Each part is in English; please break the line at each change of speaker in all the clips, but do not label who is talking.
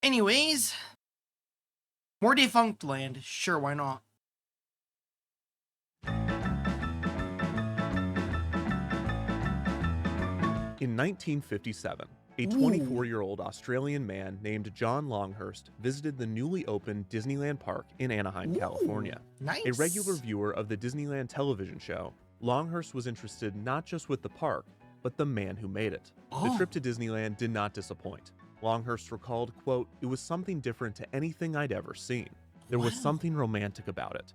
Anyways, more Defunctland. Sure, why not?
In 1957, a
Ooh.
24-year-old Australian man named John Longhurst visited the newly opened Disneyland Park in Anaheim, California.
Nice.
A regular viewer of the Disneyland television show, Longhurst was interested not just with the park, but the man who made it. The trip to Disneyland did not disappoint. Longhurst recalled, quote, "It was something different to anything I'd ever seen. There was something romantic about it."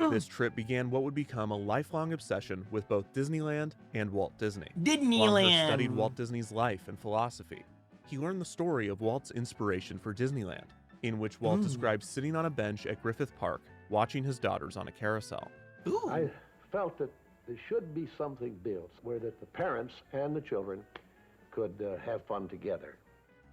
This trip began what would become a lifelong obsession with both Disneyland and Walt Disney. Longhurst studied Walt Disney's life and philosophy. He learned the story of Walt's inspiration for Disneyland, in which Walt described sitting on a bench at Griffith Park, watching his daughters on a carousel.
I felt that there should be something built where that the parents and the children could have fun together.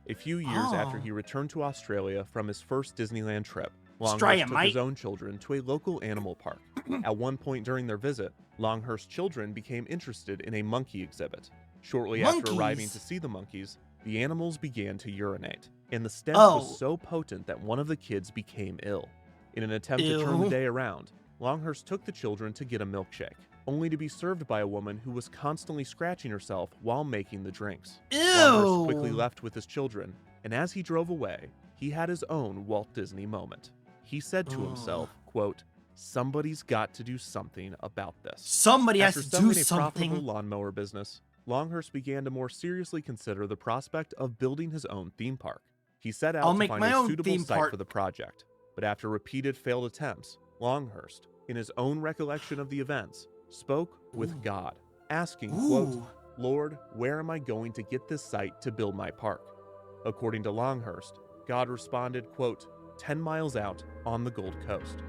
A few years after he returned to Australia from his first Disneyland trip, Longhurst took his own children to a local animal park. At one point during their visit, Longhurst's children became interested in a monkey exhibit. Shortly after arriving to see the monkeys, the animals began to urinate, and the stench was so potent that one of the kids became ill. In an attempt to turn the day around, Longhurst took the children to get a milkshake, only to be served by a woman who was constantly scratching herself while making the drinks. Longhurst quickly left with his children, and as he drove away, he had his own Walt Disney moment. He said to himself, quote, "Somebody's got to do something about this."
Somebody has to do
After a
something.
profitable lawnmower business, Longhurst began to more seriously consider the prospect of building his own theme park. He set out to find a suitable site for the project, but after repeated failed attempts, Longhurst, in his own recollection of the events, spoke with God, asking, quote, "Lord, where am I going to get this site to build my park?" According to Longhurst, God responded, quote, "10 miles out on the Gold Coast."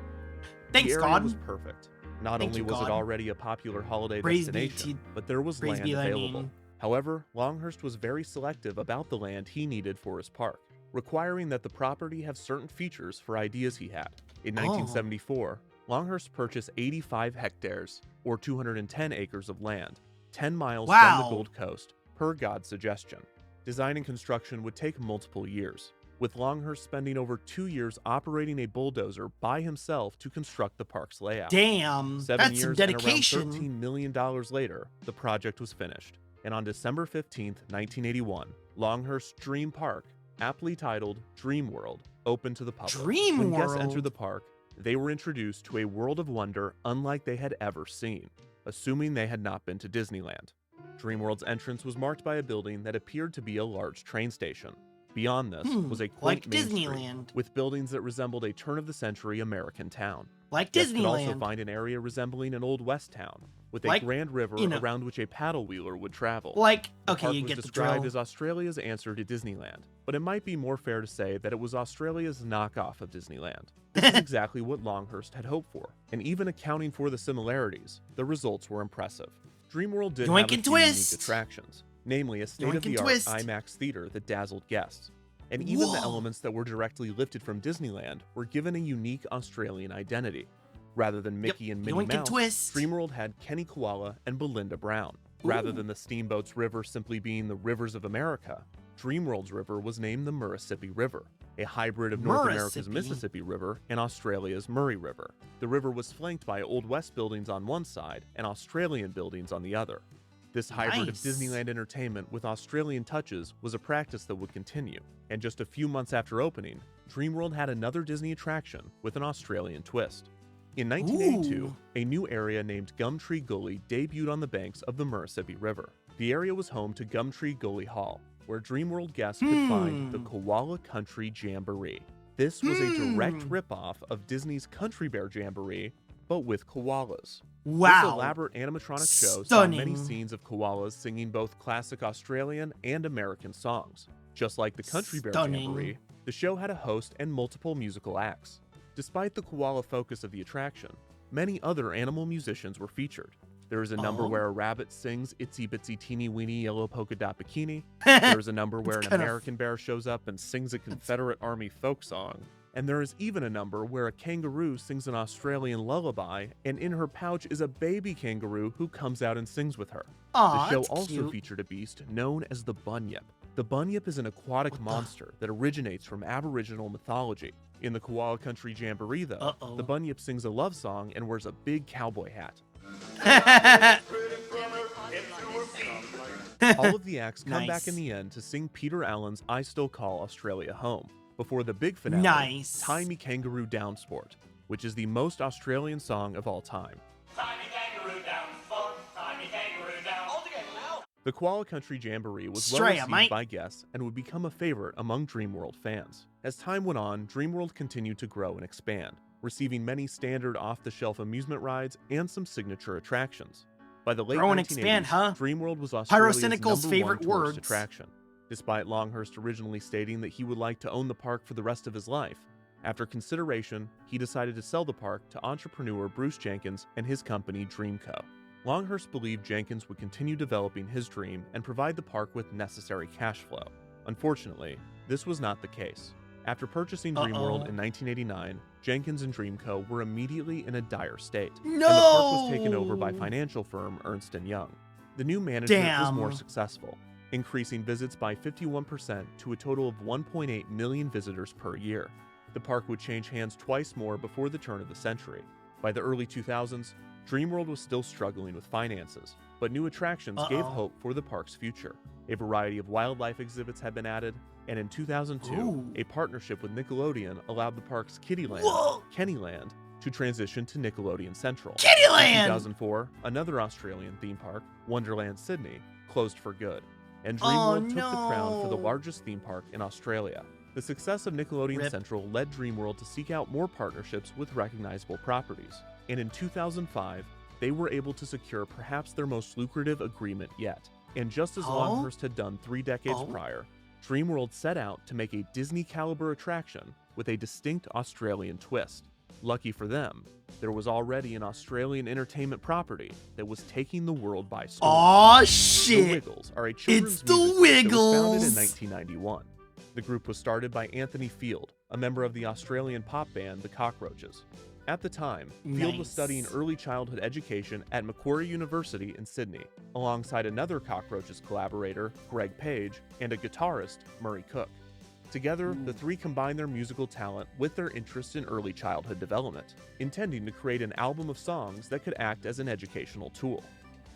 Thanks,
the area
God.
was perfect. Not
Thank
only
you,
was
God.
it already a popular holiday
Praise be
destination,
to-
but there was
praise
land
be thy
available.
name.
However, Longhurst was very selective about the land he needed for his park, requiring that the property have certain features for ideas he had. In 1974, Longhurst purchased 85 hectares, or 210 acres of land, 10 miles from the Gold Coast, per God's suggestion. Design and construction would take multiple years, with Longhurst spending over 2 years operating a bulldozer by himself to construct the park's layout.
Damn,
7
that's
years
some
and
dedication.
around $13 million later, the project was finished. And on December 15, 1981, Longhurst's Dream Park, aptly titled Dream World, opened to the public. When guests entered the park, they were introduced to a world of wonder unlike they had ever seen, assuming they had not been to Disneyland. Dreamworld's entrance was marked by a building that appeared to be a large train station. Beyond this was a quaint main street with buildings that resembled a turn-of-the-century American town.
Like
Guests
Disneyland.
could also find an area resembling an Old West town, with a grand river around which a paddle wheeler would travel.
Like,
the
okay,
park
you
was
get the
described
drill.
as Australia's answer to Disneyland, but it might be more fair to say that it was Australia's knockoff of Disneyland. This is exactly what Longhurst had hoped for, and even accounting for the similarities, the results were impressive. Dreamworld did have a few unique attractions, namely a state-of-the-art IMAX theater that dazzled guests. And even the elements that were directly lifted from Disneyland were given a unique Australian identity. Rather than Mickey and Minnie Mouse, Dreamworld had Kenny Koala and Belinda Brown. Rather than the Steamboat's river simply being the rivers of America, Dreamworld's river was named the Mississippi River, a hybrid of North America's Mississippi River and Australia's Murray River. The river was flanked by Old West buildings on one side and Australian buildings on the other. This hybrid of Disneyland entertainment with Australian touches was a practice that would continue, and just a few months after opening, Dreamworld had another Disney attraction with an Australian twist. In 1982, a new area named Gumtree Gully debuted on the banks of the Mississippi River. The area was home to Gumtree Gully Hall, where Dreamworld guests could find the Koala Country Jamboree. This was a direct ripoff of Disney's Country Bear Jamboree, but with koalas. This elaborate animatronic show saw many scenes of koalas singing both classic Australian and American songs. Just like the Country Bear Jamboree, the show had a host and multiple musical acts. Despite the koala focus of the attraction, many other animal musicians were featured. There is a number where a rabbit sings Itsy Bitsy Teeny Weeny Yellow Polka Dot Bikini. There is a number where an American bear shows up and sings a Confederate Army folk song. And there is even a number where a kangaroo sings an Australian lullaby, and in her pouch is a baby kangaroo who comes out and sings with her. The show also featured a beast known as the bunyip, The bunyip is an aquatic
What the-
monster that originates from Aboriginal mythology. In the Koala Country Jamboree, though, the bunyip sings a love song and wears a big cowboy hat. All of the acts come back in
Nice.
the end to sing Peter Allen's I Still Call Australia Home, before the big finale,
Nice.
Tie Me Kangaroo Down Sport, which is the most Australian song of all time.
Tie me kangaroo down, sport. Tie me kangaroo down. All together now.
The Koala Country Jamboree was well
Straight,
received
mate.
by guests and would become a favorite among Dreamworld fans. As time went on, Dreamworld continued to grow and expand, receiving many standard off-the-shelf amusement rides and some signature attractions. By the late
Grow and
1980s,
expand, huh?
Dreamworld was Australia's
Pyrocynical's
#1
favorite
tourist
words.
attraction. Despite Longhurst originally stating that he would like to own the park for the rest of his life, after consideration, he decided to sell the park to entrepreneur Bruce Jenkins and his company Dreamco. Longhurst believed Jenkins would continue developing his dream and provide the park with necessary cash flow. Unfortunately, this was not the case. After purchasing Dreamworld in 1989, Jenkins and Dreamco were immediately in a dire state, and the park was taken over by
No!
financial firm Ernst & Young. The new management was more
Damn.
successful, increasing visits by 51% to a total of 1.8 million visitors per year. The park would change hands twice more before the turn of the century. By the early 2000s, Dreamworld was still struggling with finances, but new attractions gave hope for the park's future. A variety of wildlife exhibits had been added, and in 2002,
Ooh.
a partnership with Nickelodeon allowed the park's Kiddieland,
Whoa!
Kennyland, to transition to Nickelodeon Central. In
Kiddieland!
2004, another Australian theme park, Wonderland Sydney, closed for good, and
Oh,
Dreamworld took the crown for the
no.
largest theme park in Australia. The success of Nickelodeon
Rip.
Central led Dreamworld to seek out more partnerships with recognizable properties, and in 2005, they were able to secure perhaps their most lucrative agreement yet. And just as
Oh?
Longhurst had done 3 decades
Oh?
prior, Dreamworld set out to make a Disney-caliber attraction with a distinct Australian twist. Lucky for them, there was already an Australian entertainment property that was taking the world by storm.
Aw,
The
shit.
Wiggles are a children's
the
music group that was founded in
Wiggles.
1991. The group was started by Anthony Field, a member of the Australian pop band The Cockroaches. At the time, Field was studying
Nice.
early childhood education at Macquarie University in Sydney, alongside another Cockroaches collaborator, Greg Page, and a guitarist, Murray Cook. Together, the three combined their musical talent with their interest in early childhood development, intending to create an album of songs that could act as an educational tool.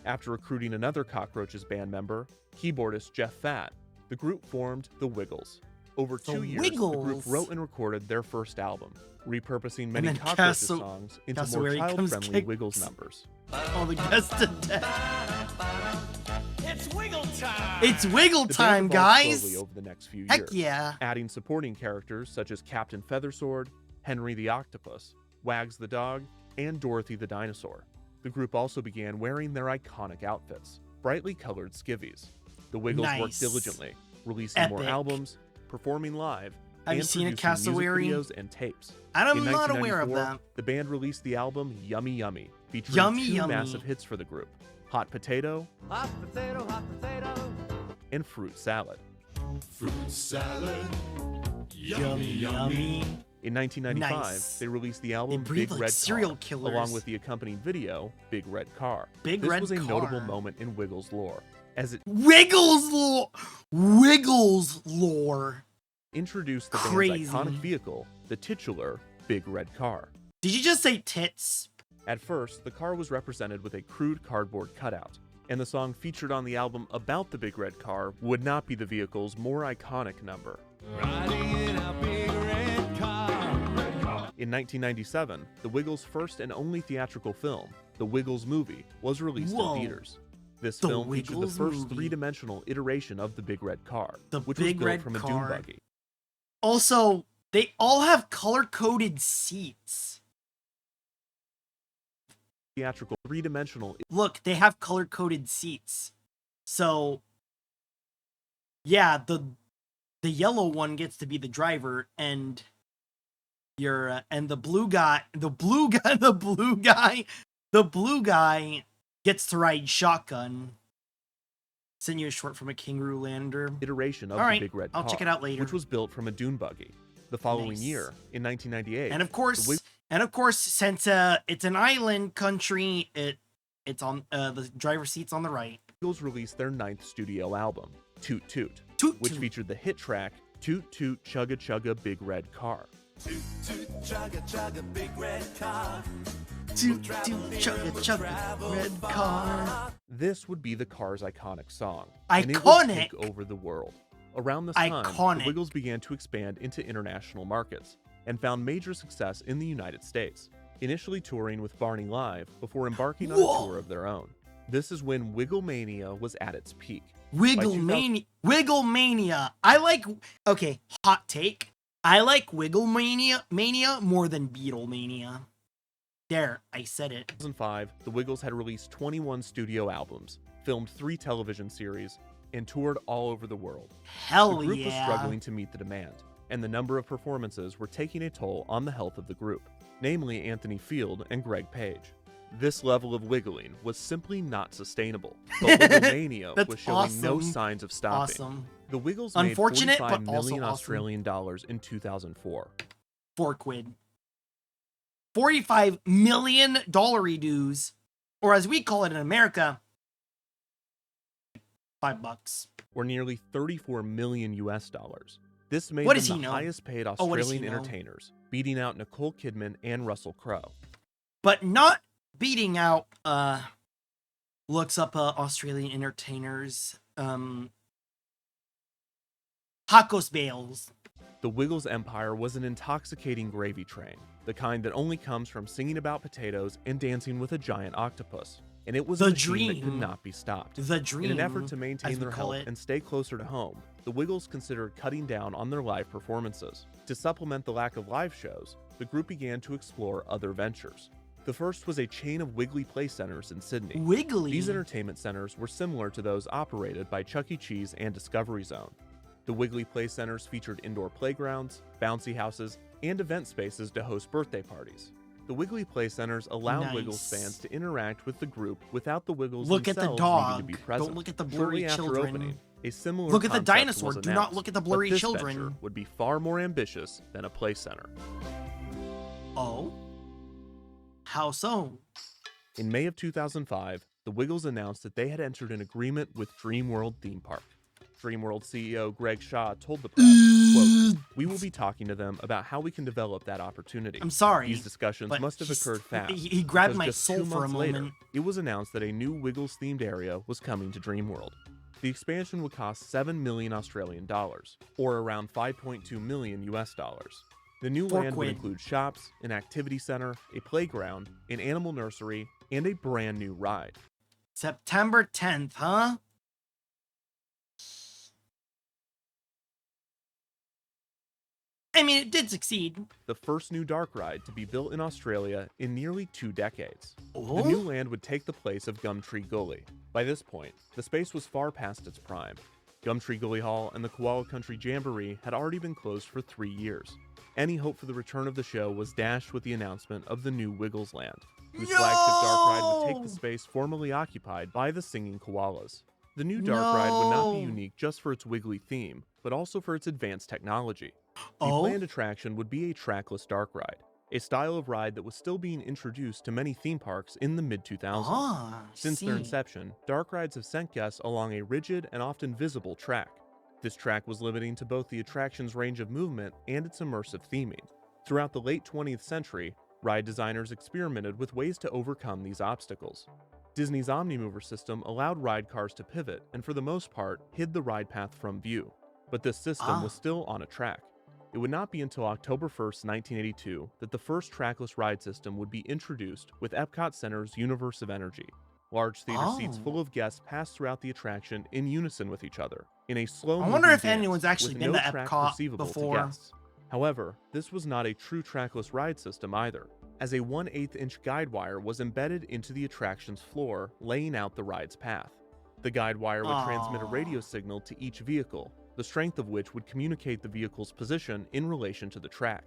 After recruiting another Cockroaches band member, keyboardist Jeff Fatt, the group formed The Wiggles. Over 2 years, the group
Wiggles.
wrote and recorded their first album, repurposing many
then
Cockroaches
Castle-
songs into more
Cassowary comes
child-friendly
kicks.
Wiggles numbers.
Oh, the guest to death.
It's wiggle time.
It's Wiggle
The
time,
band evolved
guys.
slowly over the next few
Heck
years,
yeah.
adding supporting characters such as Captain Feathersword, Henry the Octopus, Wags the Dog, and Dorothy the Dinosaur. The group also began wearing their iconic outfits, brightly colored skivvies. The Wiggles worked
Nice.
diligently, releasing more
Epic.
albums, performing live,
Have you
and
seen a
producing
Cassowary?
music videos and tapes.
I'm
In
not aware of
1994,
that.
The band released the album Yummy Yummy, featuring
Yummy
2
Yummy.
massive hits for the group, Hot Potato
Hot potato, hot potato.
and Fruit Salad.
Yummy, yummy.
In 1995,
Nice.
they released the album
breathe
Big
like
Red
serial
Car,
killers.
along with the accompanying video Big Red Car.
Big
this
Red
was a notable
Car.
moment in Wiggles lore, as it
Wiggles lore. Wiggles lore.
introduced the
Crazy.
band's iconic vehicle, the titular Big Red Car.
Did you just say tits?
At first, the car was represented with a crude cardboard cutout, and the song featured on the album about the Big Red Car would not be the vehicle's more iconic number. In 1997, the Wiggles' first and only theatrical film, The Wiggles Movie, was released
Whoa.
in theaters. This
The
film featured the
Wiggles
first
Movie.
three-dimensional iteration of the Big Red Car,
The
which
Big
was built
Red
from a dune
Car.
buggy.
Also, they all have color-coded seats.
Theatrical three-dimensional
Look, they have color-coded seats. So, yeah, the yellow one gets to be the driver, and and the blue guy gets to ride shotgun. Send you a short from a kangaroo lander.
iteration of
All
the
right,
Big Red
I'll
Car,
check it out later.
which was built from a dune buggy. The following
Nice.
year, in 1998,
And of course,
the
since it's an island country, it's on the driver's seat's on the right.
Wiggles released their 9th studio album, Toot Toot,
Toot
which
toot.
featured the hit track Toot Toot Chugga Chugga Big Red Car.
Toot toot chugga chugga big red car.
Toot toot chugga chugga red car.
This would be the car's iconic song, and it would
Iconic.
take over the world. Around this time,
Iconic.
the Wiggles began to expand into international markets and found major success in the United States, initially touring with Barney Live before embarking on a
Whoa.
tour of their own. This is when Wigglemania was at its peak.
Wigglemania. Wigglemania. Okay, hot take. I like Wigglemania more than Beatlemania. There, I said it.
2005, the Wiggles had released 21 studio albums, filmed 3 television series, and toured all over the world.
Hell
The group
yeah.
was struggling to meet the demand, and the number of performances were taking a toll on the health of the group, namely Anthony Field and Greg Page. This level of wiggling was simply not sustainable, but Wigglemania
That's
was showing no
awesome.
signs of stopping.
Awesome.
The Wiggles made
Unfortunate,
$45
but also
million
awesome.
Australian dollars in 2004.
£4. $45 million dues, or as we call it in America, $5.
Or nearly 34 million US dollars. This made
What
them
does he
the
know?
highest paid
Oh, what does he
Australian
know?
entertainers, beating out Nicole Kidman and Russell Crowe.
But not beating out, looks up Australian entertainers, Hakos Bales.
The Wiggles empire was an intoxicating gravy train, the kind that only comes from singing about potatoes and dancing with a giant octopus. And it was
The
a machine that could
dream.
not be stopped.
The dream.
In an effort to
as
maintain
we
their
call
health
it.
and stay closer to home, the Wiggles considered cutting down on their live performances. To supplement the lack of live shows, the group began to explore other ventures. The first was a chain of Wiggly Play Centers in Sydney.
Wiggly.
These entertainment centers were similar to those operated by Chuck E. Cheese and Discovery Zone. The Wiggly Play Centers featured indoor playgrounds, bouncy houses, and event spaces to host birthday parties. The Wiggly Play Centers allowed
Nice.
Wiggles fans to interact with the group without the Wiggles
Look at the
themselves
dog.
needing to be present.
Don't look at the
Shortly
blurry
after
children.
opening, a similar
Look at the
concept
dinosaur.
was
Do not
announced,
look at the
but
blurry
this
children.
venture would be far more ambitious than a play center.
Oh? How so?
In May of 2005, the Wiggles announced that they had entered an agreement with Dreamworld Theme Park. Dreamworld CEO Greg Shaw told the press, quote, "We will be talking to them about how we can develop that opportunity."
I'm sorry,
These discussions
but
must have
he's-
occurred fast.
he grabbed
because
my
just
soul
2
for a
months later,
moment.
it was announced that a new Wiggles-themed area was coming to Dreamworld. The expansion would cost 7 million Australian dollars, or around 5.2 million US dollars. The new
£4.
land would include shops, an activity center, a playground, an animal nursery, and a brand new ride.
September 10th, huh? I mean, it did succeed.
The first new dark ride to be built in Australia in nearly 2 decades.
Oh?
The new land would take the place of Gumtree Gully. By this point, the space was far past its prime. Gumtree Gully Hall and the Koala Country Jamboree had already been closed for 3 years. Any hope for the return of the show was dashed with the announcement of the new Wiggles Land, whose flagship dark ride would take
No!
the space formerly occupied by the Singing Koalas. The new dark ride would not be
No!
unique just for its wiggly theme, but also for its advanced technology. The
Oh?
planned attraction would be a trackless dark ride, a style of ride that was still being introduced to many theme parks in the mid-2000s.
Ah,
Since their
see.
inception, dark rides have sent guests along a rigid and often visible track. This track was limiting to both the attraction's range of movement and its immersive theming. Throughout the late 20th century, ride designers experimented with ways to overcome these obstacles. Disney's Omnimover system allowed ride cars to pivot and for the most part hid the ride path from view, but this system was still on a track. It would not be until October 1st, 1982 that the first trackless ride system would be introduced with Epcot Center's Universe of Energy. Large theater seats
Oh.
full of guests pass throughout the attraction in unison with each other, in a slow
I wonder if anyone's actually been to Epcot before.
guests. However, this was not a true trackless ride system either, as a 1/8-inch guide wire was embedded into the attraction's floor, laying out the ride's path. The guide wire would transmit a
Aw.
radio signal to each vehicle, the strength of which would communicate the vehicle's position in relation to the track.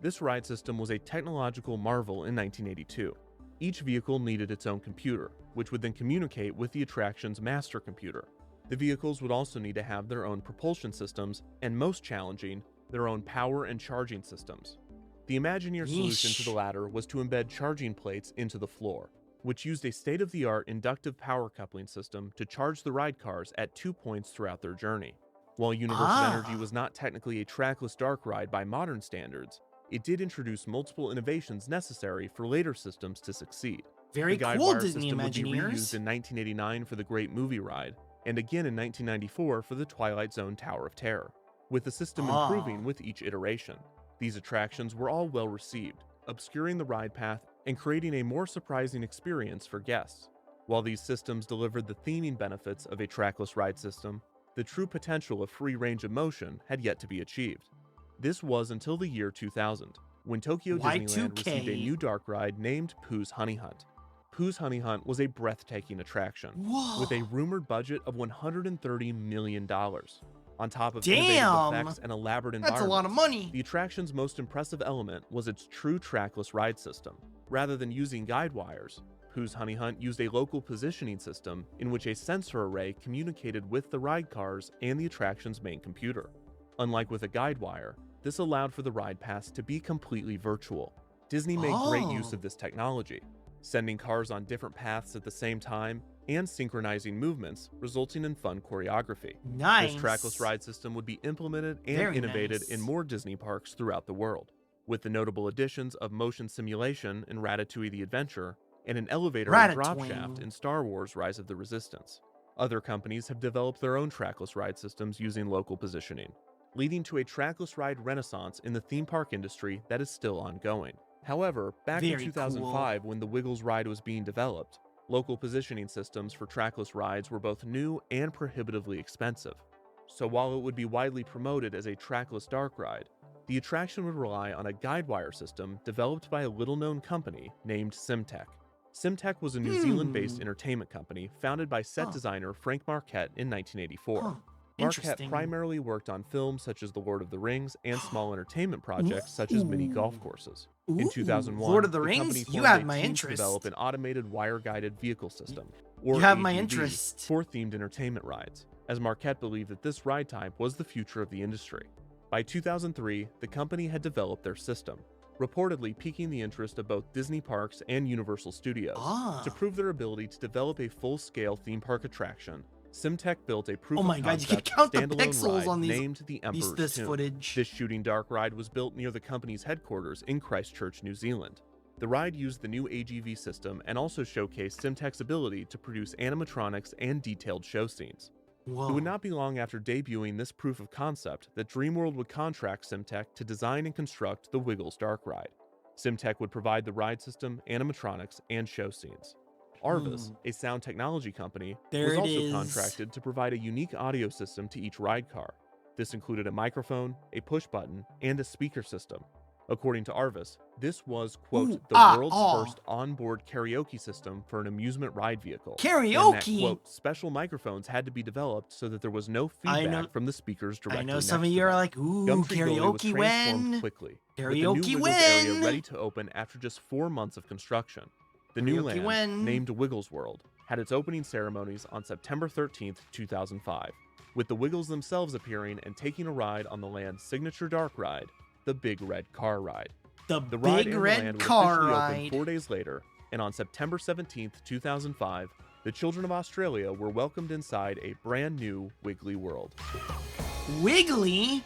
This ride system was a technological marvel in 1982. Each vehicle needed its own computer, which would then communicate with the attraction's master computer. The vehicles would also need to have their own propulsion systems, and most challenging, their own power and charging systems. The Imagineer solution to
Yeesh.
the latter was to embed charging plates into the floor, which used a state-of-the-art inductive power coupling system to charge the ride cars at 2 points throughout their journey. While Universal Energy was not technically a trackless dark ride by modern standards, it did introduce multiple innovations necessary for later systems to succeed.
Very
the guide
cool,
wire
Disney
system would be
Imagineers.
reused in 1989 for the Great Movie Ride, and again in 1994 for the Twilight Zone Tower of Terror, with the system improving with each iteration. These attractions were all well received, obscuring the ride path and creating a more surprising experience for guests. While these systems delivered the theming benefits of a trackless ride system, the true potential of free range of motion had yet to be achieved. This was until the year 2000, when Tokyo Disneyland received a new dark ride named Pooh's Honey Hunt. Pooh's Honey Hunt was a breathtaking attraction, with a rumored budget of $130 million. On top of innovative effects and elaborate environments,
that's a lot of money.
The attraction's most impressive element was its true trackless ride system. Rather than using guide wires, Pooh's Honey Hunt used a local positioning system in which a sensor array communicated with the ride cars and the attraction's main computer. Unlike with a guide wire, this allowed for the ride paths to be completely virtual. Disney made great use of this technology, sending cars on different paths at the same time and synchronizing movements, resulting in fun choreography.
Nice.
This trackless ride system would be implemented and innovated in more Disney parks throughout the world, with the notable additions of motion simulation in Ratatouille the Adventure and an elevator and drop shaft in Star Wars Rise of the Resistance. Other companies have developed their own trackless ride systems using local positioning, leading to a trackless ride renaissance in the theme park industry that is still ongoing. However, back in 2005, when the Wiggles ride was being developed, local positioning systems for trackless rides were both new and prohibitively expensive. So while it would be widely promoted as a trackless dark ride, the attraction would rely on a guide wire system developed by a little-known company named Simtech. Simtech was a New Zealand-based entertainment company founded by set designer Frank Marquette in 1984. Marquette primarily worked on films such as The Lord of the Rings and small entertainment projects such as mini golf courses. In 2001,
Lord of the
company
Rings?
formed
You have
a
my
team to
interest.
develop an automated wire-guided vehicle system, or
You have my
AGV,
interest.
for themed entertainment rides, as Marquette believed that this ride type was the future of the industry. By 2003, the company had developed their system, reportedly piquing the interest of both Disney parks and Universal Studios. To prove their ability to develop a full-scale theme park attraction, Simtech built a proof of concept
you can count the
standalone
pixels
ride
on these,
named the Emperor's Tomb.
footage.
This shooting dark ride was built near the company's headquarters in Christchurch, New Zealand. The ride used the new AGV system and also showcased Simtech's ability to produce animatronics and detailed show scenes.
Whoa.
It would not be long after debuting this proof of concept that Dreamworld would contract Simtech to design and construct the Wiggles dark ride. Simtech would provide the ride system, animatronics, and show scenes. Arvis, a sound technology company, was also contracted to provide a unique audio system to each ride car. This included a microphone, a push button, and a speaker system. According to Arvis, this was, quote, the world's first onboard karaoke system for an amusement ride vehicle.
Karaoke?
And that, quote, special microphones had to be developed so that there was no feedback from the speakers directly
I know
next
some of
to
you
them.
are like, ooh,
Gumtree Gully was
karaoke
transformed
when?
quickly,
Karaoke
with the new Wiggles
when?
area ready to open after just 4 months of construction. The new
Karaoke
land,
when?
named Wiggles World, had its opening ceremonies on September 13th, 2005, with the Wiggles themselves appearing and taking a ride on the land's signature dark ride, the Big Red Car Ride.
The
ride
Big
and
Red
the land
Car
would officially
Ride.
open 4 days later, and on September 17th, 2005, the children of Australia were welcomed inside a brand new Wiggly World.
Wiggly?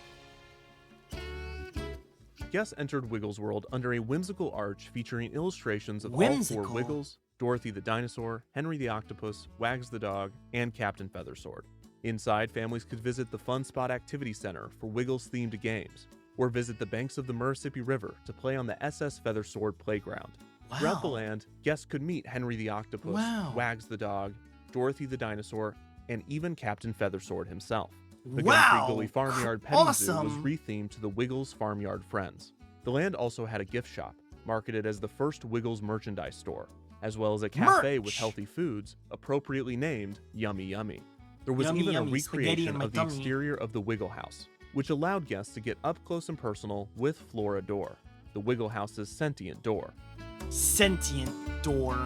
Guests entered Wiggles World under a whimsical arch featuring illustrations of all
Whimsical?
4 Wiggles, Dorothy the Dinosaur, Henry the Octopus, Wags the Dog, and Captain Feathersword. Inside, families could visit the Fun Spot Activity Center for Wiggles-themed games, or visit the banks of the Mississippi River to play on the SS Feathersword playground. Throughout the land, guests could meet Henry the Octopus, Wags the Dog, Dorothy the Dinosaur, and even Captain Feathersword himself. The Gumtree Gully Farmyard Petting Zoo was rethemed to the Wiggles Farmyard Friends. The land also had a gift shop, marketed as the first Wiggles merchandise store, as well as a cafe with healthy foods, appropriately named Yummy Yummy. There was even a recreation of the exterior of the Wiggle House, which allowed guests to get up close and personal with Flora Door, the Wiggle House's sentient door.
Sentient door.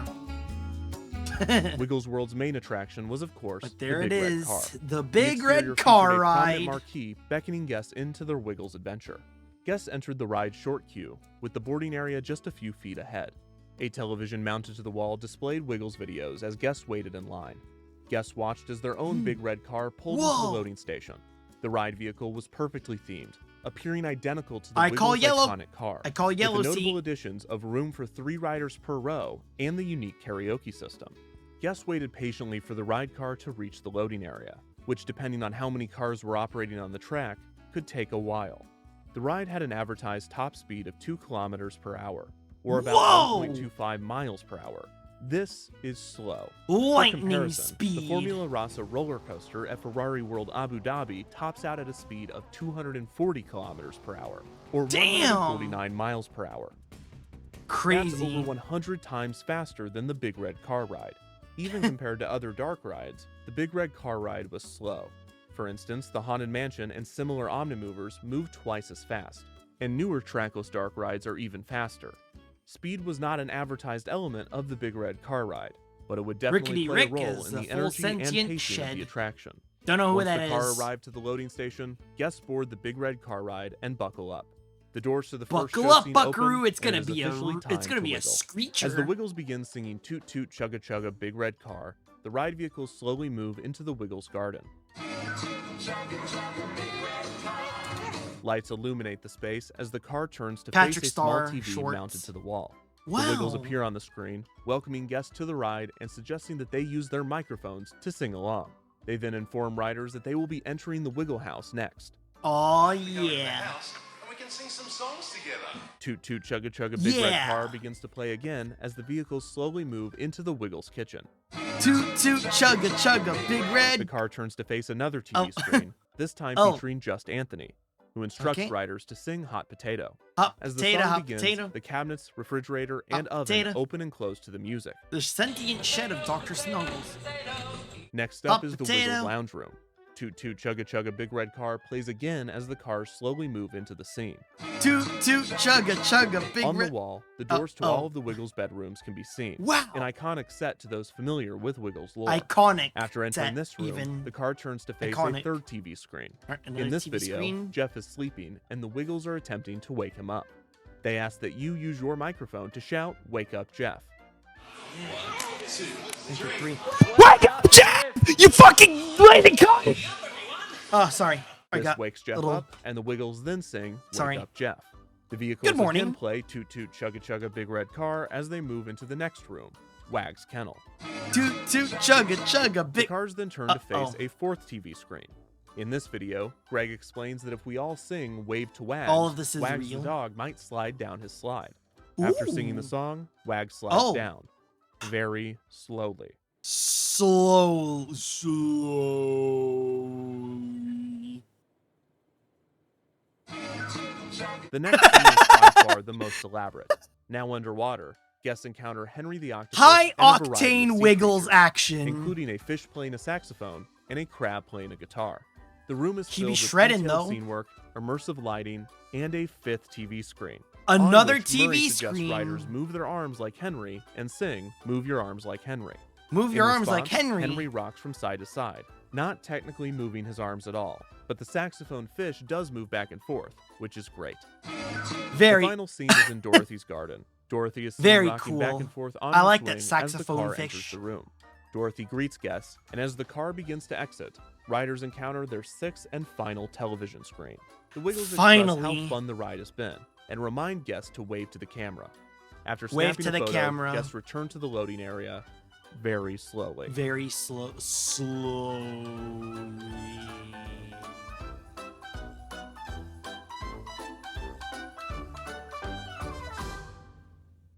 Wiggles World's main attraction was, of course,
But there
the
it
Big Red
is,
Car.
the Big
The
Red
exterior
Car
featured a prominent
Ride.
marquee beckoning guests into their Wiggles adventure. Guests entered the ride's short queue, with the boarding area just a few feet ahead. A television mounted to the wall displayed Wiggles videos as guests waited in line. Guests watched as their own Big Red Car pulled into the loading station. The ride vehicle was perfectly themed, appearing identical to the
I call
Wiggles'
yellow.
iconic car,
I call yellow
with the notable
seat.
additions of room for 3 riders per row and the unique karaoke system. Guests waited patiently for the ride car to reach the loading area, which, depending on how many cars were operating on the track, could take a while. The ride had an advertised top speed of 2 kilometers per hour, or about
Whoa!
1.25 miles per hour. This is slow.
Lightning
For comparison,
speed.
the Formula Rossa roller coaster at Ferrari World Abu Dhabi tops out at a speed of 240 kilometers per hour, or
Damn!
149 miles per hour. That's
Crazy.
over 100 times faster than the Big Red Car Ride. Even compared to other dark rides, the Big Red Car Ride was slow. For instance, the Haunted Mansion and similar Omnimovers move twice as fast, and newer trackless dark rides are even faster. Speed was not an advertised element of the Big Red Car Ride, but it would definitely
Rickety
play a
Rick
role
is
in
a
the
full
energy and
sentient
pacing of
shed.
the attraction.
Don't know who
Once
that
the car
is.
arrived to the loading station, guests board the Big Red Car Ride and buckle up. The doors to the first
Buckle
show
up,
scene
Buckaroo. open, It's
and
gonna
it is
be
officially
a
time
it's gonna
to
be a
wiggle.
screecher.
As the Wiggles begin singing Toot Toot Chugga Chugga Big Red Car, the ride vehicles slowly move into the Wiggles garden. Lights illuminate the space as the car turns to
Patrick
face a small
Star
TV
shorts.
mounted to the wall.
Wow.
The Wiggles appear on the screen, welcoming guests to the ride and suggesting that they use their microphones to sing along. They then inform riders that they will be entering the Wiggle House next.
Oh
Go into the
yeah.
house and we can sing some songs together.
Toot Toot Chugga Chugga Big Red
Yeah.
Car begins to play again as the vehicles slowly move into the Wiggles kitchen.
Toot toot chugga chugga big
The
red.
car turns to face another TV
Oh.
screen, this time
Oh.
featuring just Anthony, who instructs
Okay.
riders to sing Hot Potato.
Hot
As the
potato,
song
hot
begins,
potato.
the cabinets, refrigerator,
Hot
and oven
potato.
open and close to the music.
The sentient shed of Dr. Snuggles.
Next
Hot
up is the
potato.
Wiggles Lounge Room. Toot Toot Chugga Chugga Big Red Car plays again as the cars slowly move into the scene.
Toot toot chugga chugga big
On the
red.
wall, the doors to
oh.
all of the Wiggles bedrooms can be seen.
Wow.
An iconic set to those familiar with Wiggles lore.
Iconic.
After entering
set,
this room,
even.
the car turns to face
iconic.
a third TV screen.
Alright, another
In this
TV
video,
screen.
Jeff is sleeping and the Wiggles are attempting to wake him up. They ask that you use your microphone to shout, "Wake up, Jeff."
Three. Wake up, Jeff! You fucking lady cunt! Oh, sorry. I
This
got
wakes Jeff
little-
up, and the Wiggles then sing, "Wake
Sorry.
up, Jeff." The vehicles
Good morning.
again play Toot Toot Chugga Chugga Big Red Car as they move into the next room, Wag's Kennel.
toot toot chugga chugga
The
big.
cars then turn to face
Uh-oh.
a fourth TV screen. In this video, Greg explains that if we all sing Wave to Wags,
All of this is
Wags
real?
the dog might slide down his slide. After singing the
Ooh.
song, Wags slides
Oh.
down, very slowly.
Slow.
The next scene is by far the most elaborate. Now underwater, guests encounter Henry the Octopus
High
and a variety of
octane
sea
Wiggles
creatures,
action.
including a fish playing a saxophone and a crab playing a guitar. The room is
He
filled
be
with
shredding,
detailed
though.
scene work, immersive lighting, and a fifth TV screen.
Another
on which Murray
TV
suggests
screen.
riders move their arms like Henry and sing "Move Your Arms Like Henry."
Move
In
your arms like
response,
Henry.
Henry rocks from side to side, not technically moving his arms at all, but the saxophone fish does move back and forth, which is great.
Very.
The final scene is in Dorothy's garden. Dorothy is seen
Very
rocking back
cool.
and forth on
I
her
like that
swing as the
saxophone
car
fish.
enters the room. Dorothy greets guests, and as the car begins to exit, riders encounter their sixth and final television screen. The Wiggles express
Finally.
how fun the ride has been, and remind guests to wave to the camera. After
Wave
snapping
to
a
the
photo,
camera.
guests return to the loading area very slowly.
Very slowly.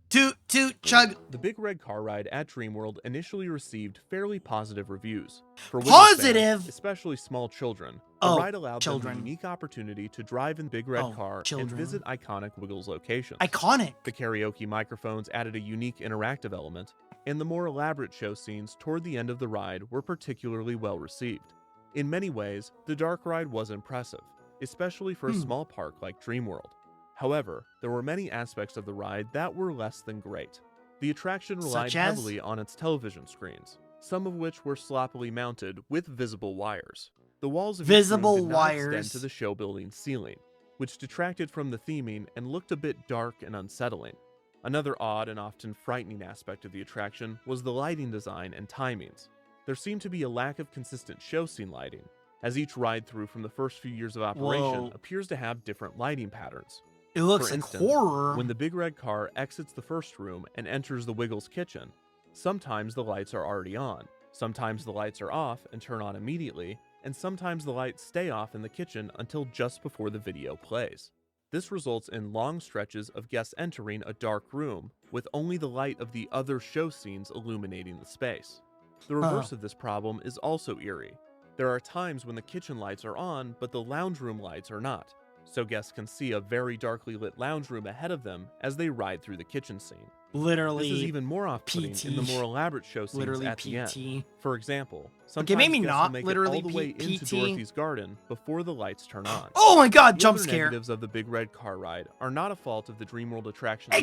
Toot toot chug.
The Big Red Car Ride at Dreamworld initially received fairly positive reviews. For Wiggles
Positive?
fans, especially small children, the
Oh,
ride allowed
children.
them the unique opportunity to drive in Big Red
Oh,
Car
children.
and visit iconic Wiggles locations.
Iconic.
The karaoke microphones added a unique interactive element, and the more elaborate show scenes toward the end of the ride were particularly well received. In many ways, the Dark Ride was impressive, especially for a small park like Dreamworld. However, there were many aspects of the ride that were less than great. The attraction relied
Such as?
heavily on its television screens, some of which were sloppily mounted with visible wires. The walls of each room
Visible
did not extend
wires.
to the show building's ceiling, which detracted from the theming and looked a bit dark and unsettling. Another odd and often frightening aspect of the attraction was the lighting design and timings. There seemed to be a lack of consistent show scene lighting, as each ride-through from the first few years of operation
Whoa.
appears to have different lighting patterns.
It looks
For
like
instance,
horror.
when the big red car exits the first room and enters the Wiggles kitchen, sometimes the lights are already on, sometimes the lights are off and turn on immediately, and sometimes the lights stay off in the kitchen until just before the video plays. This results in long stretches of guests entering a dark room with only the light of the other show scenes illuminating the space. The reverse of this problem is also eerie. There are times when the kitchen lights are on, but the lounge room lights are not, so guests can see a very darkly lit lounge room ahead of them as they ride through the kitchen scene.
Literally.
This is even more off-putting
PT.
in the more elaborate show scenes
Literally
at the end.
PT.
For example,
Okay,
sometimes
maybe
guests
not
will make
literally
it all the way into
PT.
Dorothy's garden before the lights turn on.
Oh my god,
The
jump
other
scare.
negatives of the big red car ride are not a fault of the Dreamworld attraction.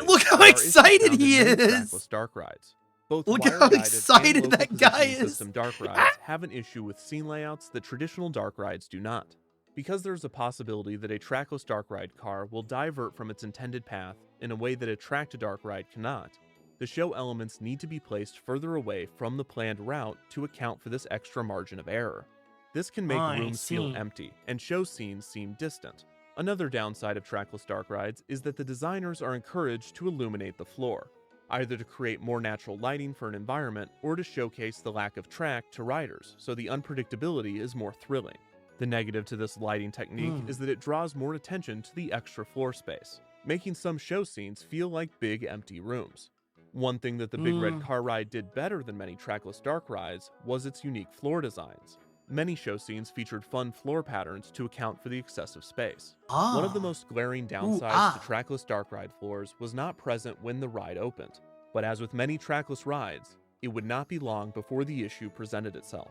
Look how excited he is.
Trackless dark rides. Both
Look how
wire-guided
excited
and local
that guy
positioning
is.
system dark rides have an issue with scene layouts that traditional dark rides do not. Because there's a possibility that a trackless dark ride car will divert from its intended path in a way that a tracked dark ride cannot, the show elements need to be placed further away from the planned route to account for this extra margin of error. This can make
I
rooms feel
see.
empty and show scenes seem distant. Another downside of trackless dark rides is that the designers are encouraged to illuminate the floor, either to create more natural lighting for an environment or to showcase the lack of track to riders, so the unpredictability is more thrilling. The negative to this lighting technique is that it draws more attention to the extra floor space, making some show scenes feel like big empty rooms. One thing that the big red car ride did better than many trackless dark rides was its unique floor designs. Many show scenes featured fun floor patterns to account for the excessive space. One of the most glaring downsides to trackless dark ride floors was not present when the ride opened, but as with many trackless rides, it would not be long before the issue presented itself.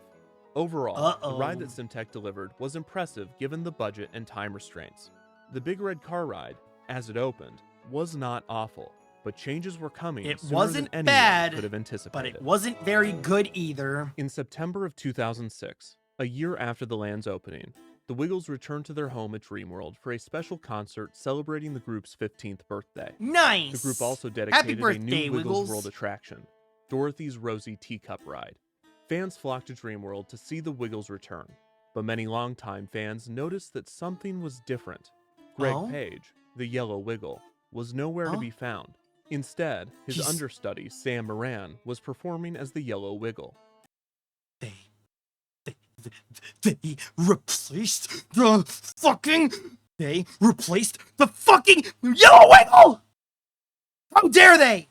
Overall, the ride that Simtech delivered was impressive given the budget and time restraints. The big red car ride, as it opened, was not awful, but changes were coming
It
sooner
wasn't
than anyone
bad,
could have anticipated.
but it wasn't very good either.
In September of 2006, a year after the land's opening, the Wiggles returned to their home at Dreamworld for a special concert celebrating the group's 15th birthday.
Nice.
The group also
Happy
dedicated a
birthday,
new Wiggles
Wiggles.
World attraction, Dorothy's Rosy Teacup Ride. Fans flocked to Dreamworld to see the Wiggles return, but many longtime fans noticed that something was different. Greg Page, the Yellow Wiggle, was nowhere to be found. Instead, his understudy, Sam Moran, was performing as the Yellow Wiggle.
They replaced the fucking... They replaced the fucking Yellow Wiggle! How dare they?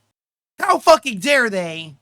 How fucking dare they?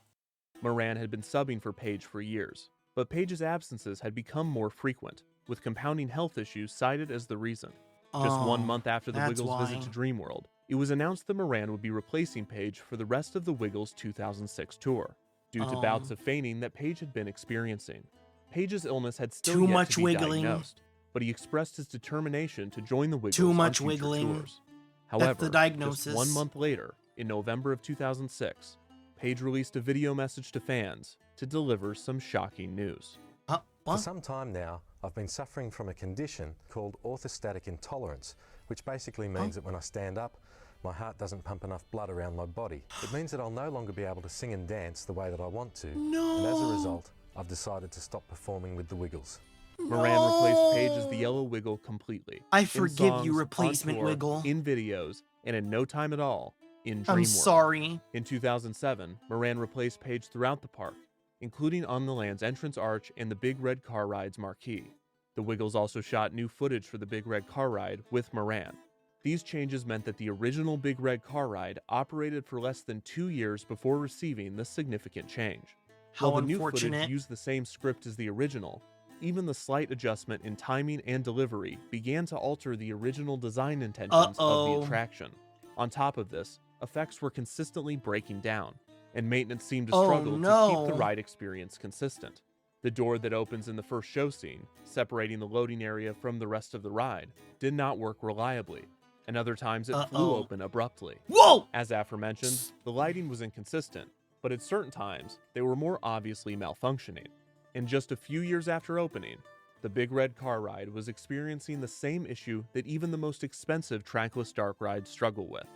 Moran had been subbing for Page for years, but Page's absences had become more frequent, with compounding health issues cited as the reason. Just 1 month after the
that's
Wiggles' visit
why.
to Dreamworld, it was announced that Moran would be replacing Page for the rest of the Wiggles' 2006 tour, due to bouts of fainting that Page had been experiencing. Page's illness had still
Too
yet
much
to be
wiggling.
diagnosed, but he expressed his determination to join the Wiggles
Too much
on future
wiggling.
tours. However,
the diagnosis.
just 1 month later, in November of 2006, Page released a video message to fans to deliver some shocking news.
For
What?
some time now, I've been suffering from a condition called orthostatic intolerance, which basically means that when I stand up, my heart doesn't pump enough blood around my body. It means that I'll no longer be able to sing and dance the way that I want to.
No.
And as a result, I've decided to stop performing with the Wiggles.
Moran replaced Page as the Yellow Wiggle completely.
I
in
forgive you,
songs,
replacement
on tour,
Wiggle.
in videos, and in no time at all, in Dreamworld.
I'm sorry.
In 2007, Moran replaced Page throughout the park, including on the land's entrance arch and the Big Red Car Ride's marquee. The Wiggles also shot new footage for the Big Red Car Ride with Moran. These changes meant that the original Big Red Car Ride operated for less than 2 years before receiving this significant change.
How
While the new
unfortunate.
footage used the same script as the original, even the slight adjustment in timing and delivery began to alter the original design intentions of the attraction. On top of this, effects were consistently breaking down, and maintenance seemed to struggle to keep the ride experience consistent. The door that opens in the first show scene, separating the loading area from the rest of the ride, did not work reliably, and other times it flew open abruptly.
Whoa!
As aforementioned, the lighting was inconsistent, but at certain times, they were more obviously malfunctioning. And just a few years after opening, the Big Red Car Ride was experiencing the same issue that even the most expensive trackless dark rides struggle with: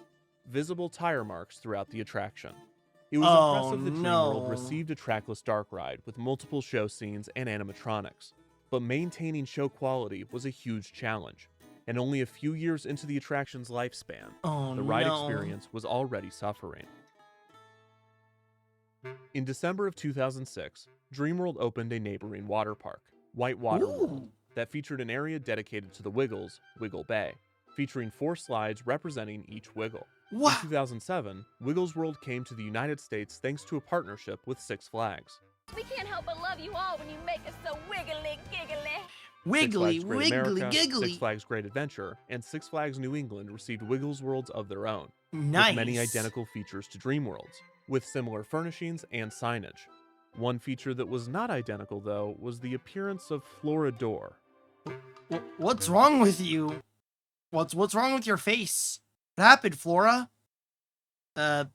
visible tire marks throughout the attraction. It was impressive that Dreamworld received a trackless dark ride with multiple show scenes and animatronics, but maintaining show quality was a huge challenge, and only a few years into the attraction's lifespan,
Oh,
the ride
no.
experience was already suffering. In December of 2006, Dreamworld opened a neighboring water park, Whitewater World,
Ooh.
that featured an area dedicated to the Wiggles, Wiggle Bay, featuring 4 slides representing each Wiggle.
What?
In 2007, Wiggles World came to the United States thanks to a partnership with Six Flags.
We can't help but love you all when you make us so wiggly giggly.
Wiggly,
Six Flags Great
wiggly,
America,
giggly.
Six Flags Great Adventure, and Six Flags New England received Wiggles Worlds of their own,
Nice.
with many identical features to Dream Worlds, with similar furnishings and signage. One feature that was not identical, though, was the appearance of Floridor.
What's wrong with you? What's wrong with your face? What happened, Flora? What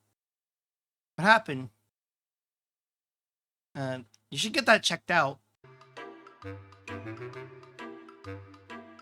happened? You should get that checked out.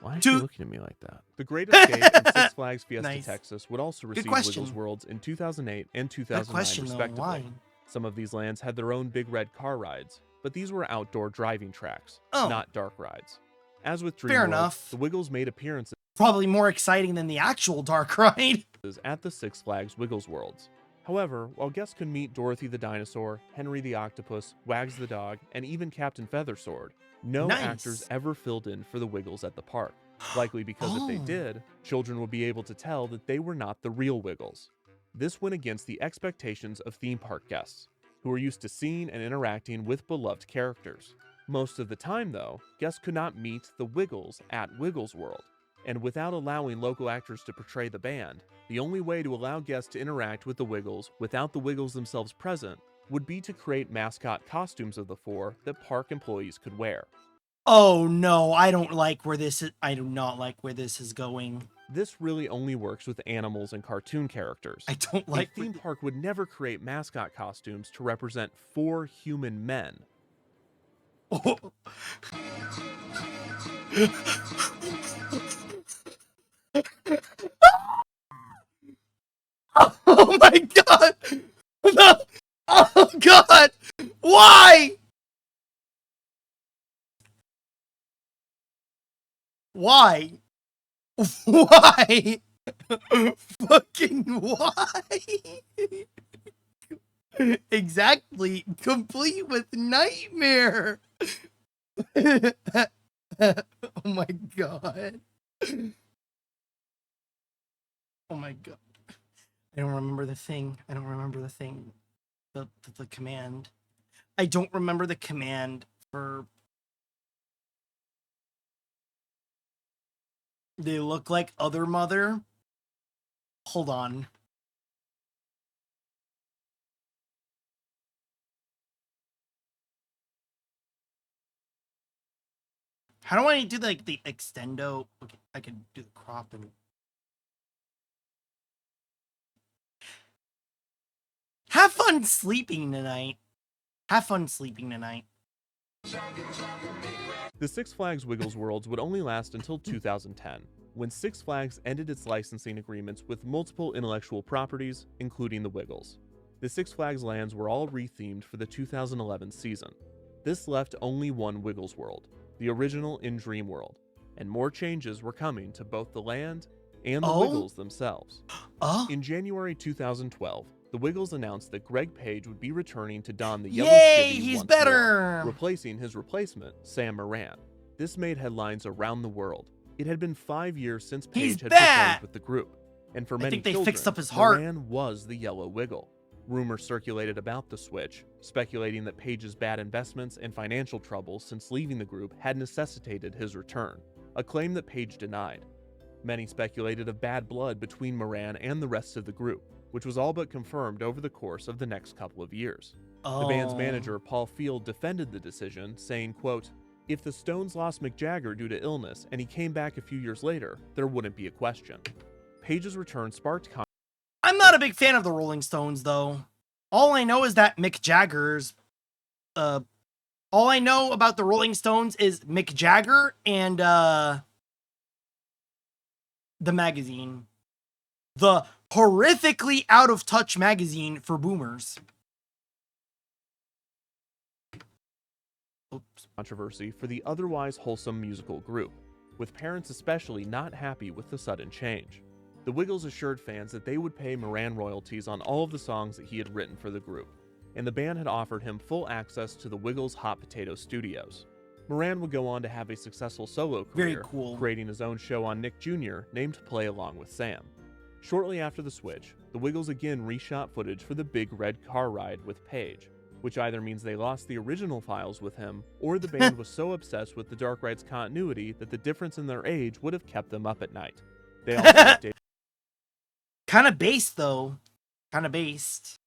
Why are
Dude.
you looking at me like that? The Great Escape and Six Flags Fiesta
Nice.
Texas would also
Good
receive
question.
Wiggles Worlds in 2008 and
Good
2009,
question, though.
respectively.
Why?
Some of these lands had their own big red car rides, but these were outdoor driving tracks,
Oh.
not dark rides. As with
Fair
Dreamworld,
enough.
the Wiggles made appearances
Probably more exciting than the actual dark ride.
at the Six Flags Wiggles Worlds. However, while guests could meet Dorothy the Dinosaur, Henry the Octopus, Wags the Dog, and even Captain Feathersword, no
Nice.
actors ever filled in for the Wiggles at the park. Likely because if they
Oh.
did, children would be able to tell that they were not the real Wiggles. This went against the expectations of theme park guests, who are used to seeing and interacting with beloved characters. Most of the time, though, guests could not meet the Wiggles at Wiggles World, and without allowing local actors to portray the band, the only way to allow guests to interact with the Wiggles without the Wiggles themselves present would be to create mascot costumes of the 4 that park employees could wear.
Oh no, I don't like where this is. I do not like where this is going.
This really only works with animals and cartoon characters.
I don't like.
A theme park would never create mascot costumes to represent 4 human men.
Oh my god! No! Oh god! Why? Why? Why? Fucking why? Exactly. Complete with nightmare. Oh my god. Oh my god. I don't remember the thing. I don't remember the thing. The command. I don't remember the command for... They look like other mother. Hold on. How do I do like the extendo? Okay, I can do the crop and... Have fun sleeping tonight. Have fun sleeping tonight.
The Six Flags Wiggles Worlds would only last until 2010, when Six Flags ended its licensing agreements with multiple intellectual properties, including the Wiggles. The Six Flags lands were all rethemed for the 2011 season. This left only one Wiggles World, the original in Dream World, and more changes were coming to both the land and the Wiggles themselves. In January 2012, the Wiggles announced that Greg Page would be returning to don the yellow
Yay,
skivvy
he's
once
better!
more, replacing his replacement, Sam Moran. This made headlines around the world. It had been 5 years since Page
He's
had
back!
performed with the group, and for many
think they
children,
fixed up his heart.
Moran was the yellow Wiggle. Rumors circulated about the switch, speculating that Page's bad investments and financial troubles since leaving the group had necessitated his return, a claim that Page denied. Many speculated of bad blood between Moran and the rest of the group, which was all but confirmed over the course of the next couple of years. The band's manager, Paul Field, defended the decision, saying, quote, "If the Stones lost Mick Jagger due to illness and he came back a few years later, there wouldn't be a question." Page's return sparked
I'm not a big fan of the Rolling Stones, though. All I know is that Mick Jagger's... all I know about the Rolling Stones is Mick Jagger and, the magazine. The horrifically out-of-touch magazine for boomers. Oops.
controversy for the otherwise wholesome musical group, with parents especially not happy with the sudden change. The Wiggles assured fans that they would pay Moran royalties on all of the songs that he had written for the group, and the band had offered him full access to the Wiggles' Hot Potato Studios. Moran would go on to have a successful solo career,
Very cool.
creating his own show on Nick Jr. named Play Along with Sam. Shortly after the switch, the Wiggles again reshot footage for the Big Red Car Ride with Page, which either means they lost the original files with him, or the band was so obsessed with the Dark Ride's continuity that the difference in their age would have kept them up at night. They also updated
Kind of based, though. Kind of based.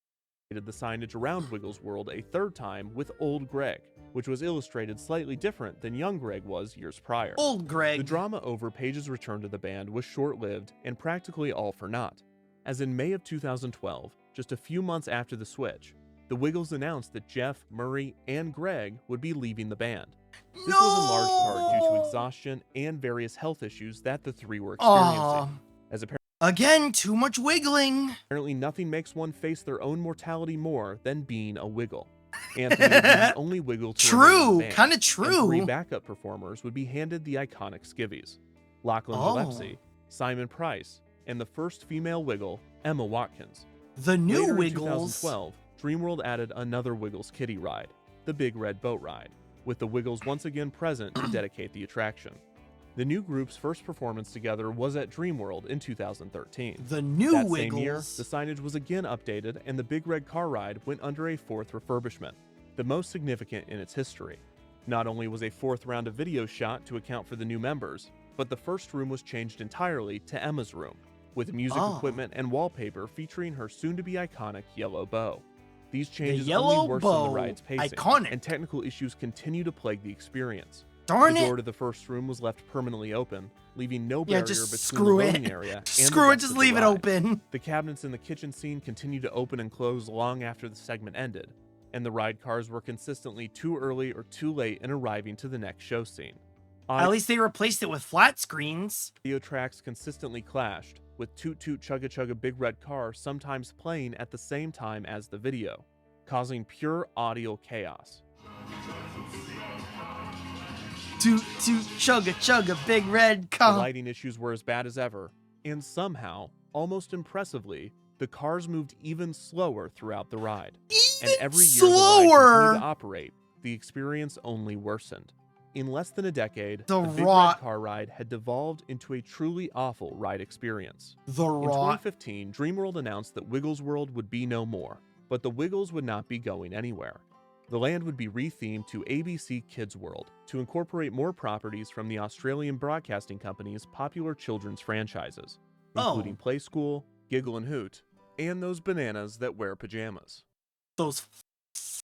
the signage around Wiggles World a third time with Old Greg, which was illustrated slightly different than young Greg was years prior.
Old Greg.
The drama over Page's return to the band was short-lived and practically all for naught, as in May of 2012, just a few months after the switch, the Wiggles announced that Jeff, Murray, and Greg would be leaving the band. This was in large part due to exhaustion and various health issues that the three were experiencing, as
Again, too much wiggling.
apparently nothing makes one face their own mortality more than being a Wiggle. Anthony would be the only Wiggle to remain in the
True.
band,
Kind of
and
true.
3 backup performers would be handed the iconic skivvies: Lachlan Gillespie, Simon Price, and the first female Wiggle, Emma Watkins.
The new
Later in
Wiggles.
2012, Dreamworld added another Wiggles kiddie ride, the Big Red Boat Ride, with the Wiggles once again present to dedicate the attraction. The new group's first performance together was at Dreamworld in 2013.
The new
That
Wiggles.
same year, the signage was again updated and the Big Red Car Ride went under a 4th refurbishment, the most significant in its history. Not only was a 4th round of video shot to account for the new members, but the first room was changed entirely to Emma's room, with music equipment and wallpaper featuring her soon-to-be iconic yellow bow. These changes
yellow
only worsened
bow.
the ride's pacing,
Iconic.
and technical issues continue to plague the experience.
Darn
The door
it.
to the first room was left permanently open, leaving no
Yeah,
barrier
just
between
screw
the
it.
loading area and the
Screw it,
rest
just
of the
leave it
ride.
open.
The cabinets in the kitchen scene continued to open and close long after the segment ended, and the ride cars were consistently too early or too late in arriving to the next show scene.
At least they replaced it with flat screens.
Audio tracks consistently clashed, with Toot Toot Chugga Chugga Big Red Car sometimes playing at the same time as the video, causing pure audio chaos.
Toot toot chugga chugga big red
The
car.
lighting issues were as bad as ever, and somehow, almost impressively, the cars moved even slower throughout the ride. And every year the ride
slower.
continued to operate, the experience only worsened. In less than a decade,
The
the Big
rot-
Red Car Ride had devolved into a truly awful ride experience.
The
In
rot.
2015, Dreamworld announced that Wiggles World would be no more, but the Wiggles would not be going anywhere. The land would be rethemed to ABC Kids World to incorporate more properties from the Australian Broadcasting Company's popular children's franchises, including Play School, Giggle and Hoot, and those bananas that wear pajamas.
Those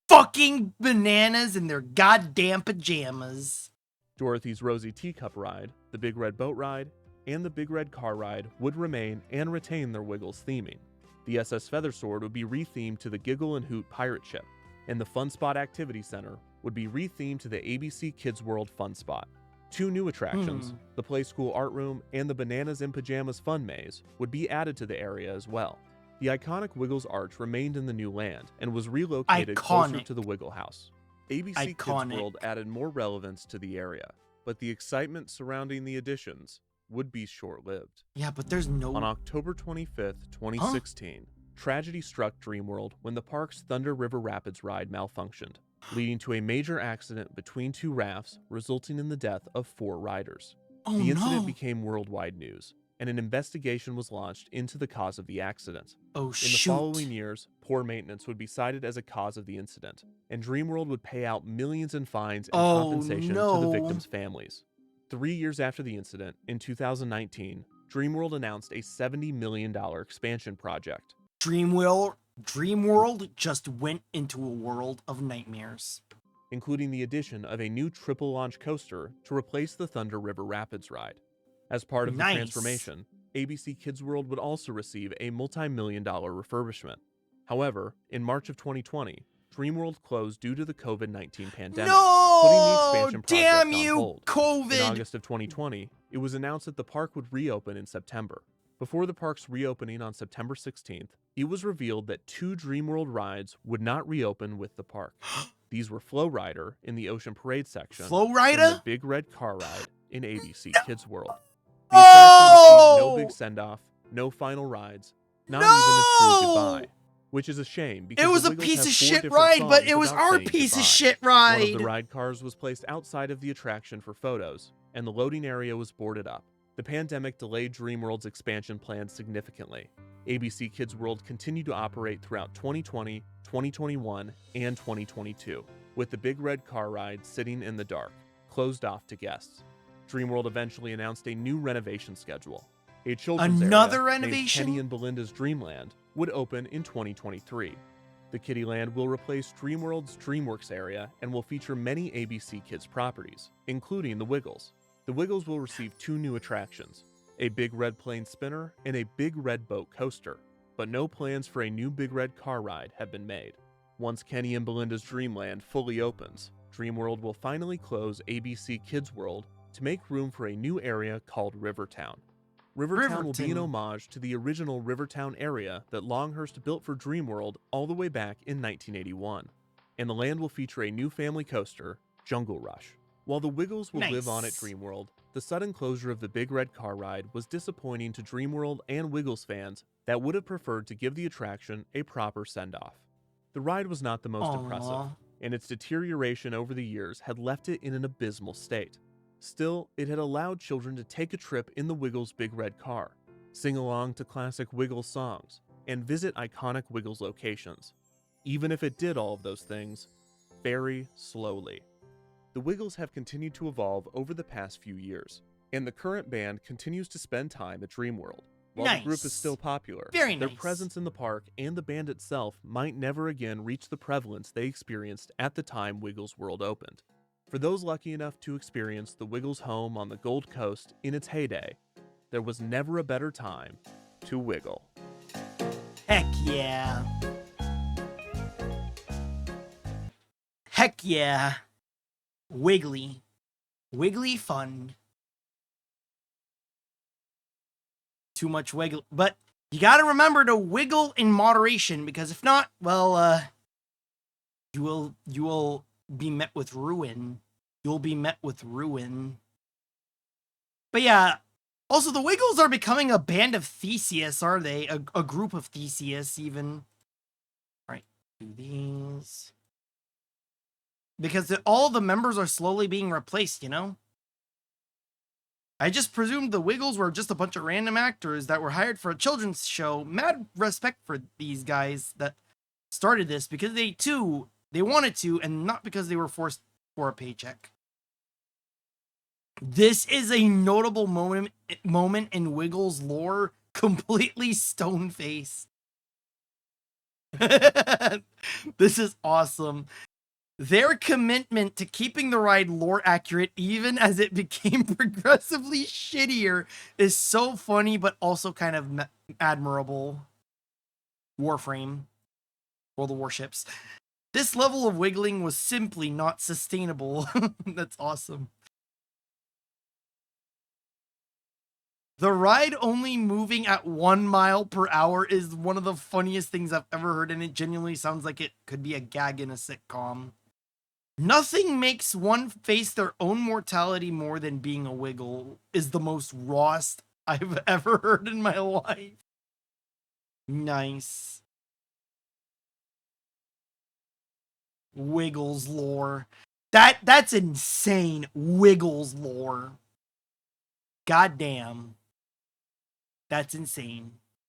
fucking bananas in their goddamn pajamas.
Dorothy's Rosie Teacup Ride, the Big Red Boat Ride, and the Big Red Car Ride would remain and retain their Wiggles theming. The SS Feathersword would be rethemed to the Giggle and Hoot pirate ship, and the Fun Spot Activity Center would be rethemed to the ABC Kids World Fun Spot. 2 new attractions, the Play School Art Room and the Bananas in Pajamas Fun Maze, would be added to the area as well. The iconic Wiggles Arch remained in the new land and was relocated closer
Iconic.
to the Wiggle House. ABC Kids
Iconic.
World added more relevance to the area, but the excitement surrounding the additions would be short-lived.
Yeah, but there's no.
On October 25th, 2016, tragedy struck Dreamworld when the park's Thunder River Rapids ride malfunctioned, leading to a major accident between 2 rafts, resulting in the death of 4 riders.
Oh,
The incident
no.
became worldwide news, and an investigation was launched into the cause of the accident.
Oh,
In the
shoot.
following years, poor maintenance would be cited as a cause of the incident, and Dreamworld would pay out millions in fines and
Oh,
compensation to
no.
the victims' families. 3 years after the incident, in 2019, Dreamworld announced a $70 million expansion project.
Dreamworld just went into a world of nightmares.
Including the addition of a new triple launch coaster to replace the Thunder River Rapids ride. As part of the
Nice.
transformation, ABC Kids World would also receive a multi-million-dollar refurbishment. However, in March of 2020, Dreamworld closed due to the COVID-19 pandemic, putting the
No!
expansion project
Damn
on
you,
hold. In
COVID!
August of 2020, it was announced that the park would reopen in September. Before the park's reopening on September 16th, it was revealed that 2 Dreamworld rides would not reopen with the park. These were Flow Rider in the Ocean Parade section,
Flow
and
Rider?
the Big Red Car Ride in ABC Kids World. The attraction received no big send-off, no final rides, not even a true goodbye, which is a shame because
It was
the
a
Wiggles
piece
have
of
4
shit
different
ride, but
songs
it was
about
our
saying
piece of
goodbye.
shit
One of the
ride.
ride cars was placed outside of the attraction for photos, and the loading area was boarded up. The pandemic delayed DreamWorld's expansion plans significantly. ABC Kids World continued to operate throughout 2020, 2021, and 2022, with the Big Red Car Ride sitting in the dark, closed off to guests. DreamWorld eventually announced a new renovation schedule. A children's
Another
area
renovation?
named Kenny and Belinda's Dreamland would open in 2023. The Kiddyland will replace DreamWorld's DreamWorks area and will feature many ABC Kids properties, including the Wiggles. The Wiggles will receive 2 new attractions, a Big Red Plane Spinner and a Big Red Boat Coaster, but no plans for a new Big Red Car Ride have been made. Once Kenny and Belinda's Dreamland fully opens, DreamWorld will finally close ABC Kids World to make room for a new area called Rivertown. Rivertown will be an
Riverton.
homage to the original Rivertown area that Longhurst built for DreamWorld all the way back in 1981. And the land will feature a new family coaster, Jungle Rush. While the Wiggles will live on at
Nice.
DreamWorld, the sudden closure of the Big Red Car Ride was disappointing to DreamWorld and Wiggles fans that would have preferred to give the attraction a proper send-off. The ride was not the most impressive,
Aw.
and its deterioration over the years had left it in an abysmal state. Still, it had allowed children to take a trip in the Wiggles' Big Red Car, sing along to classic Wiggles songs, and visit iconic Wiggles locations, even if it did all of those things very slowly. The Wiggles have continued to evolve over the past few years, and the current band continues to spend time at DreamWorld. While the group
Nice.
is still popular,
Very
their
nice.
presence in the park and the band itself might never again reach the prevalence they experienced at the time Wiggles World opened. For those lucky enough to experience the Wiggles home on the Gold Coast in its heyday, there was never a better time to wiggle.
Heck yeah. Heck yeah. Wiggly. Wiggly fun. Too much wiggle. But you gotta remember to wiggle in moderation, because if not, well, you will be met with ruin. You'll be met with ruin. But yeah, also the Wiggles are becoming a band of Theseus, are they? A group of Theseus, even. Right, do these. Because all the members are slowly being replaced, you know? I just presumed the Wiggles were just a bunch of random actors that were hired for a children's show. Mad respect for these guys that started this, because they wanted to, and not because they were forced for a paycheck. This is a notable moment in Wiggles lore. Completely stone-faced. This is awesome. Their commitment to keeping the ride lore accurate, even as it became progressively shittier, is so funny, but also kind of admirable. Warframe. World of Warships. This level of wiggling was simply not sustainable. That's awesome. The ride only moving at 1 mile per hour is one of the funniest things I've ever heard, and it genuinely sounds like it could be a gag in a sitcom. Nothing makes one face their own mortality more than being a wiggle, is the most rawest I've ever heard in my life. Nice. Wiggles lore. That's insane. Wiggles lore. Goddamn. That's insane.